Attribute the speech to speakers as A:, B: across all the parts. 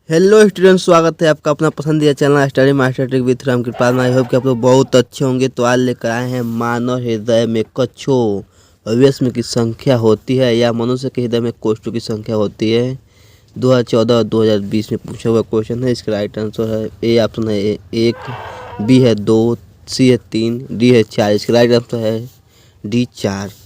A: Hello student, स्वागत है आपका अपना पसंदीदा channel study master trick with Ram Kripal. I hope कि आप लोग बहुत अच्छे होंगे। तो आज लेकर आए हैं मानव हृदय में कच्छों अवयस्म की संख्या होती है या मनुष्य के हृदय में कोष्ठों की संख्या होती है। 2014 और 2020 में पूछा हुआ क्वेश्चन है। इसका राइट आंसर है ए ऑप्शन है एक, बी है 2, सी है 3, डी है 4। इसका राइट आंसर है डी 4।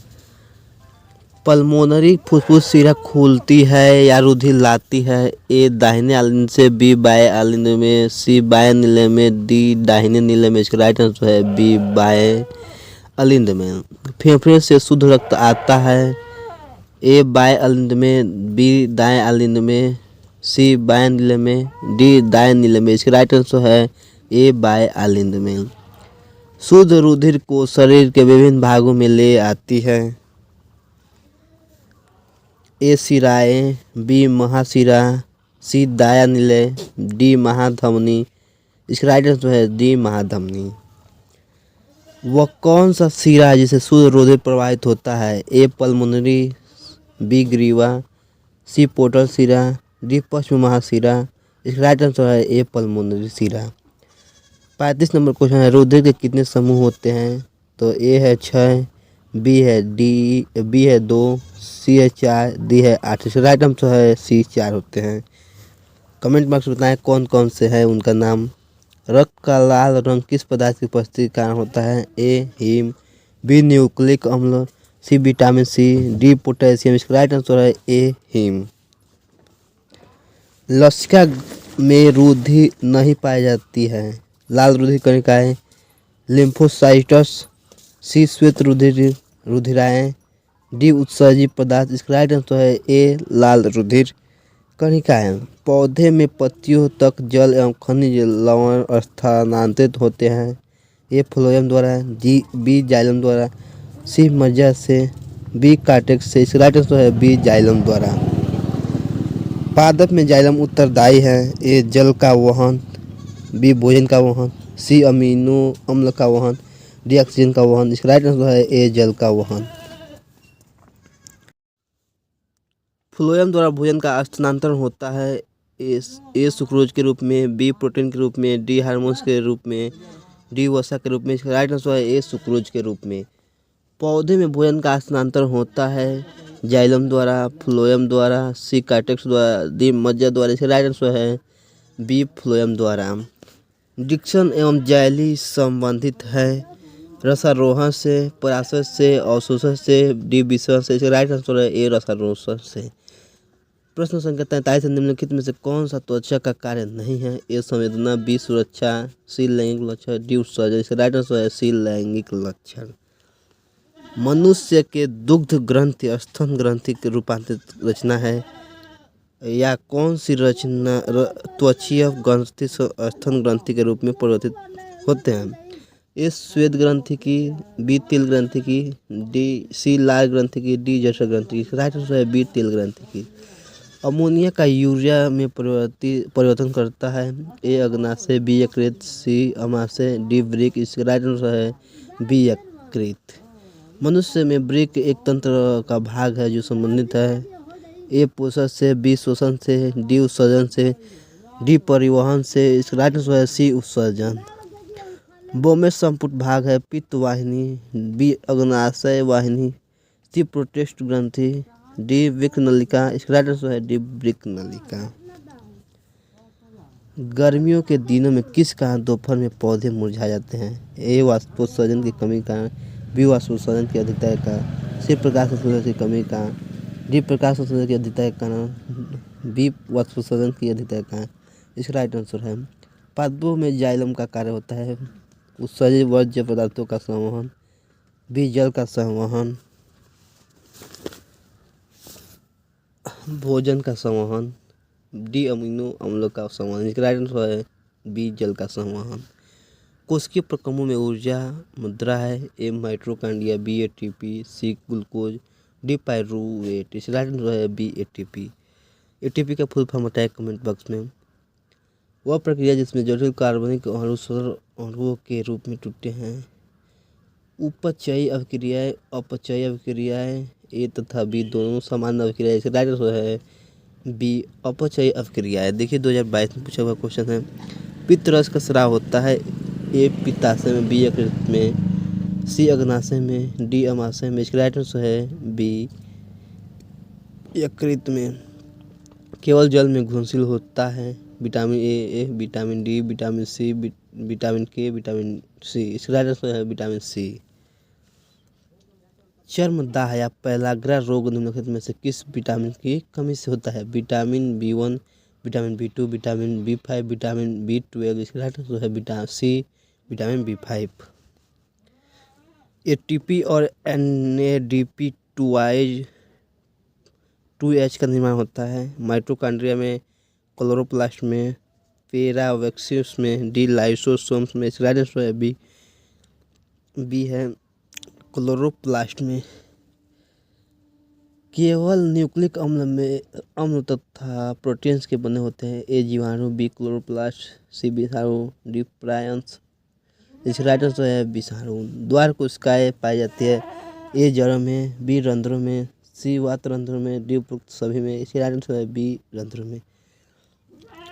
A: पल्मोनरी फुफ्फुस सिरा खुलती है या रुधिर लाती है। ए दाहिने आलिंद से, बी बाएं आलिंद में, सी बाएं नीले में, डी दाहिने नीले में। इसका राइट आंसर है बी बाएं आलिंद में। फेफड़े से शुद्ध रक्त आता है। ए बाएं आलिंद में, बी दाएं आलिंद में, सी बाएं नीले में, डी दाएं नीले में। इसका राइट आंसर है ए बाएं आलिंद में। शुद्ध रुधिर को शरीर के विभिन्न भागों में ले आती है। ए शिराएँ, बी महाशिरा, सी दाया नीले, डी महाधमनी। इसका राइट आंसर है डी महाधमनी। वह कौन सा शिरा है जिसे शुद्ध रुधिर प्रवाहित होता है। ए पल्मोनरी, बी ग्रीवा, सी पोर्टल शिरा, डी पश्चिम महाशिरा। इसका राइट आंसर है ए पल्मोनरी शिरा। 35 नंबर क्वेश्चन है, रुधिर के कितने समूह होते हैं। तो ए है 6, बी है 2, सी है 4, डी है 8। इसका राइट आंसर है सी 4 होते हैं। कमेंट बॉक्स में बताएं कौन कौन से हैं उनका नाम। रक्त का लाल रंग किस पदार्थ की उपस्थिति के कारण होता है। ए हीम, बी न्यूक्लिक अम्ल, C vitamin C, D potassium. इसका राइट आंसर है ए हीम। लसिका में रुधिर नहीं पाई जाती है। लाल रुधिर कणिकाएं, लिम्फोसाइट्स, सी श्वेत रुधिराएं, डी उत्सर्जित पदार्थ। इसका राइट आंसर है ए लाल रुधिर कणिकाएं। पौधे में पत्तियों तक जल एवं खनिज लवण स्थानांतरित होते हैं। ए फ्लोएम द्वारा, बी जाइलम द्वारा, सी मज्जा से, बी कार्टेक्स से। इसका राइट आंसर है बी जाइलम द्वारा। पादप में जाइलम उत्तरदायी है। ए जल का वहन, बी भोजन का वहन, सी अमीनो अम्ल का वहन, डी ऑक्सीजन का वहन। इसका राइट आंसर है ए जल का वहन। फ्लोएम द्वारा भोजन का स्थानांतरण होता है। ए सुक्रोज के रूप में, बी प्रोटीन के रूप में, डी हार्मोन्स के रूप में, डी वसा के रूप में। इसका राइट आंसर है ए सुक्रोज के रूप में। पौधे में भोजन का स्थानांतरण होता है जाइलम द्वारा, फ्लोएम द्वारा, सी कार्टेक्स द्वारा, डी मज्जा द्वारा। इसका राइट आंसर है बी फ्लोएम द्वारा। डिक्शन एवं जाइली संबंधित है। रसारोहण से, पराशर से, अवशोषण से, डी विसरण से। इसका राइट आंसर है ए रसारोहण से। प्रश्न संख्या 43 निम्नलिखित में से कौन सा त्वचा का कार्य नहीं है। ए संवेदना, बी सुरक्षा, सी लैंगिक लक्षण, डी उत्सर्जन। इसका राइट आंसर है सी लैंगिक लक्षण। मनुष्य के दुग्ध ग्रंथि स्तन ग्रंथि के रूपांतरित रचना है। या कौन सी रचना त्वचीय ग्रंथि से स्तन ग्रंथि के रूप में परिवर्तित होते हैं। ए श्वेत ग्रंथि की, बी तिल ग्रंथि की, सी लाल ग्रंथि की, डी जठर ग्रंथि की। राइट आंसर है बी तिल ग्रंथि की। अमोनिया का यूरिया में परिवर्तन करता है। ए अग्नाशय, बी यकृत, सी अमाशय, डी वृक्क। इसका राइट आंसर है बी यकृत। मनुष्य में वृक्क एक तंत्र का भाग है जो संबंधित है। ए पोषण से, बी शोषण से, डी उत्सर्जन से, डी परिवहन से। इसका राइट आंसर है सी उत्सर्जन। बोमे संपुट भाग है। पित्त वाहिनी, बी अग्नाशय वाहिनी, सी प्रोस्टेट ग्रंथि, डी वृक्क नलिका। इसका राइट आंसर है डी वृक्क नलिका। गर्मियों के दिनों में किस कारण दोपहर में पौधे मुरझा जाते हैं। ए वाष्पोत्सर्जन की कमी का कारण, बी वाष्पोत्सर्जन की अधिकता के कारण, सी प्रकाश संश्लेषण की कमी का कारण, डी प्रकाश संश्लेषण की अधिकता के कारण, बी वाष्पोत्सर्जन की अधिकता के कारण। इसका राइट आंसर है पादपों में जाइलम का कार्य होता है उत्सर्जित वर्ज्य पदार्थों का संवहन, बी जल का संवहन, भोजन का संवहन, डी अमीनो अम्लों का संवहन। इसका राइट आंसर है बी जल का संवहन। कोशिकीय प्रकम्पों में ऊर्जा मुद्रा है। A mitochondria, B ATP, C glucose, D pyruvate. इसका राइट आंसर है बी एटीपी। एटीपी का फुल फॉर्म बताएं कमेंट बॉक्स में। वह प्रक्रिया जिसमें जटिल कार्बनिक अणु सरल अणुओं के रूप में टूटते हैं। उपचयी अभिक्रियाएं, अपचयी अभिक्रियाएं। ए तथा बी दोनों समान अभिक्रिया। इसका राइट आंसर है बी अपचयी अवक्रिया है। देखिए 2022 में पूछा हुआ क्वेश्चन है। पित्त रस का स्राव होता है ए पित्ताशय में, बी यकृत में, सी अग्नाशय में, डी अमाशय में। इसका राइट आंसर है बी यकृत में। केवल जल में घुलनशील होता है vitamin A, vitamin D, vitamin C, vitamin K, vitamin C. इसका राइट आंसर है विटामिन सी। चर्मदाह या पेलाग्रा रोग निम्नलिखित में से किस विटामिन की कमी से होता है? Vitamin B1, vitamin बी2, vitamin B5, vitamin B12. इसका राइट आंसर है vitamin C, vitamin B5. ATP और एनएडीपी 2H का निर्माण होता है माइटोकॉन्ड्रिया में, क्लोरोप्लास्ट में, पैरावैक्यूल्स में, डी लाइसोसोम्स में। इसका राइट आंसर है बी है क्लोरोप्लास्ट में। केवल न्यूक्लिक अम्ल तथा प्रोटीन्स के बने होते हैं ए जीवाणु, बी क्लोरोप्लास्ट, सी विषाणु, डी प्रायंस। इसका राइट आंसर है विषाणु। द्वार कोशिकाएं पाई जाती है ए जड़ों में, बी रंध्रों में, सी वात रंध्रों में, डी उपरोक्त सभी में। इसका राइट आंसर है बी रंध्रों में।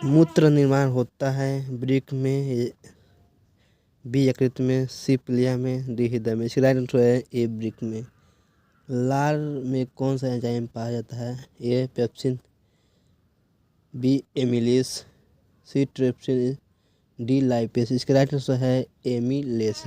A: मूत्र निर्माण होता है वृक्क में, बी यकृत में, सी प्लिया में, डी हृदय में। इसका राइट आंसर है ए वृक्क में। लार में कौन सा एंजाइम पाया जाता है? ए पेप्सिन, बी एमिलेस, सी ट्रिप्सिन, डी लाइपेस। इसका राइट आंसर है एमिलेस।